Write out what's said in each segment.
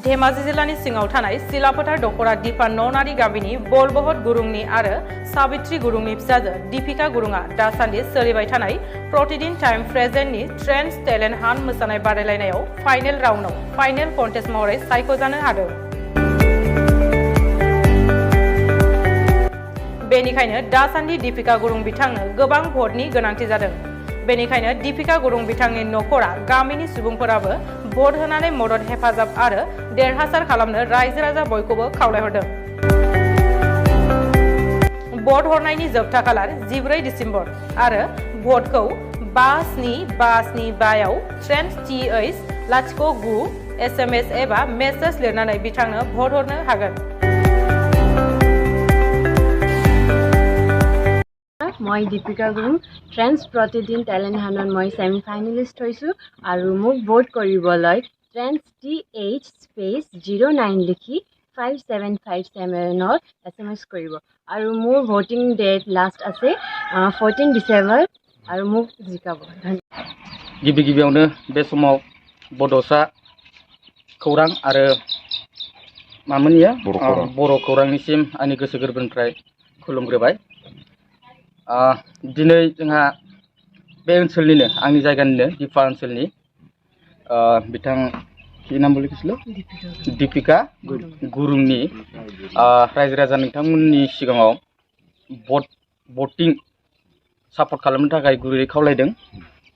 धेमाजि जिल्लानि सिङाव थानाय सिलाफोथार दख'रा दिपा ननारि गामिनि बलबहद गुरुंनि आरो साबित्री गुरुंनि फिसाजो दीपिका गुरुंआ दासान्दि सोलिबाय थानाय प्रतिदिन टाइम प्रेजेन्टनि ट्रेन्स टेलेन्ट हान्ट मोसानाय बादायलायनायाव फाइनेल राउन्डआव फाइनेल कन्टेस्ट महरै सायख'जानो हादों। बेनिखायनो दासान्दि दीपिका गुरुं बिथांनो गोबां भटनि गोनांथि जादों। बेनिखायनो दीपिका गुरुं बिथांनि नखरा गामिनि सुबुंफोराबो भट होनानै मदद हेफाजाब आरो देरहासार खालामनो रायजो राजा बयखौबो खावलायहरदों। भट हरनायनि जोबथा खालार 14 डिसेम्बर आरो भटखौ 5755 आव ट्रेन्स TH09 SMS एबा मेसेज लिरनानै बिथांनो भट हरनो हागोन। মই দীপিকা গুৰুং ট্ৰেন্স প্ৰতিদিন টেলেণ্ট হাণ্টত মই ছেমি ফাইনেলিষ্ট হৈছোঁ আৰু মোক ভোট কৰিবলৈ ট্ৰেন্স TH09 লিখি 5757 SMS কৰিব আৰু মোৰ ভোটিং ডেট লাষ্ট আছে 14 ডিচেম্বৰ আৰু মোক জিকাব। गिबियावनो बे समाव बड'सा खौरां आरो मामोनिया बर' खौरांनिसिम आंनि गोसो गोरबोनिफ्राय खुलुमग्रोबाय। दिनै जोंहा बे ओनसोलनिनो आंनि जायगानिनो दिपा ओनसोलनि बिथां कि नाम बोलिखिसल दीपिका गुरुंनि रायजो राजा नोंथांमोननि सिगाङाव भटिं सापर्ट खालामनो थाखाय गुरैयै खावलायदों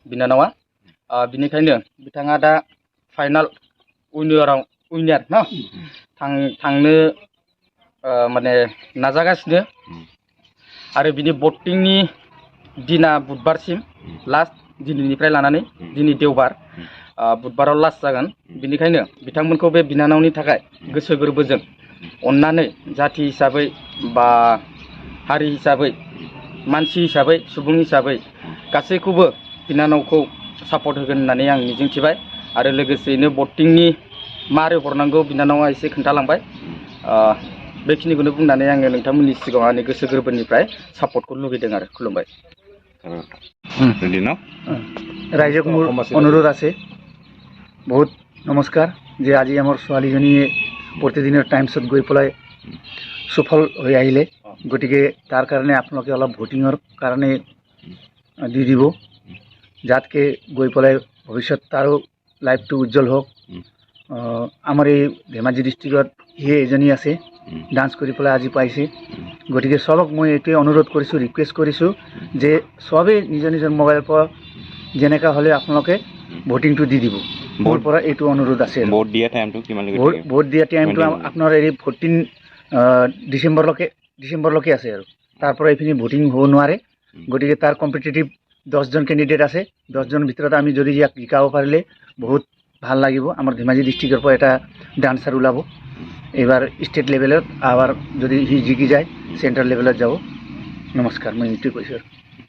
बिनानावा। बिनिखायनो बिथाङा दा फाइनाल उइनार ना थांनो माने नाजागासिनो आरो बिनि भटिंनि दिना बुधबारसिम लास्ट दिनैनिफ्राय लानानै दिनै देवबार बुधबाराव लास्ट जागोन। बिनिखायनो बिथांमोनखौ बे बिनानावनि थाखाय गोसो गोरबोजों अननानै जाथि हिसाबै बा हारि हिसाबै मानसि हिसाबै सुबुं हिसाबै गासैखौबो बिनानावखौ सापर्ट होगोन होननानै आं मिजिंथिबाय आरो लोगोसेयैनो भटिंनि मारै हरनांगौ बिनानावा एसे खोन्थालांबाय। बेखिनिखौनो बुंनानै आङो नोंथांमोननि सिगाङाव आंनि गोसो गोरबोनिफ्राय सापर्टखौ लुगैदों आरो खुलुमबाय। राइजक मोर अनुरोध আছে बहुत नमस्कार जे আজি आमर ছোৱালীজনীয়ে प्रतिदिन टाइम्सत गई পেলাই सफल হৈ আহিলে গতিকে তাৰ কাৰণে আপোনালোকে অলপ ভোটিঙৰ কাৰণে দি দিব যাতকে গৈ পেলাই ভৱিষ্যত তাৰো লাইফটো উজ্জ্বল হোক। আমাৰ এই ধেমাজি ডিষ্ট্ৰিক্টত ইয়ে এজনী আছে ডান্স কৰি পেলাই আজি পাইছে গতিকে সবক মই এইটোৱে অনুৰোধ কৰিছোঁ ৰিকুৱেষ্ট কৰিছোঁ যে সবে নিজৰ নিজৰ মোবাইলৰ পৰা যেনেকা হ'লে আপোনালোকে ভোটিংটো দি দিব। মোৰ পৰা এইটো অনুৰোধ আছে। ভোট দিয়া টাইমটো আপোনাৰ এই 14 ডিচেম্বৰলৈকে আছে আৰু তাৰ পৰা এইখিনি ভোটিং হ'ব নোৱাৰে। গতিকে তাৰ কম্পিটিটিভ 10জন কেণ্ডিডেট আছে। 10জনৰ ভিতৰত আমি যদি ইয়াক জিকাব পাৰিলে বহুত ভাল লাগিব। আমাৰ ধেমাজি ডিষ্ট্ৰিক্টৰ পৰা এটা ডান্সাৰ ওলাব এবাৰ ষ্টেট লেভেলত আবার যদি হি জিকি যায় সেন্ট্রাল লেভেলত যাব। নমস্কার, মই এইটোৱে কৈছোঁ।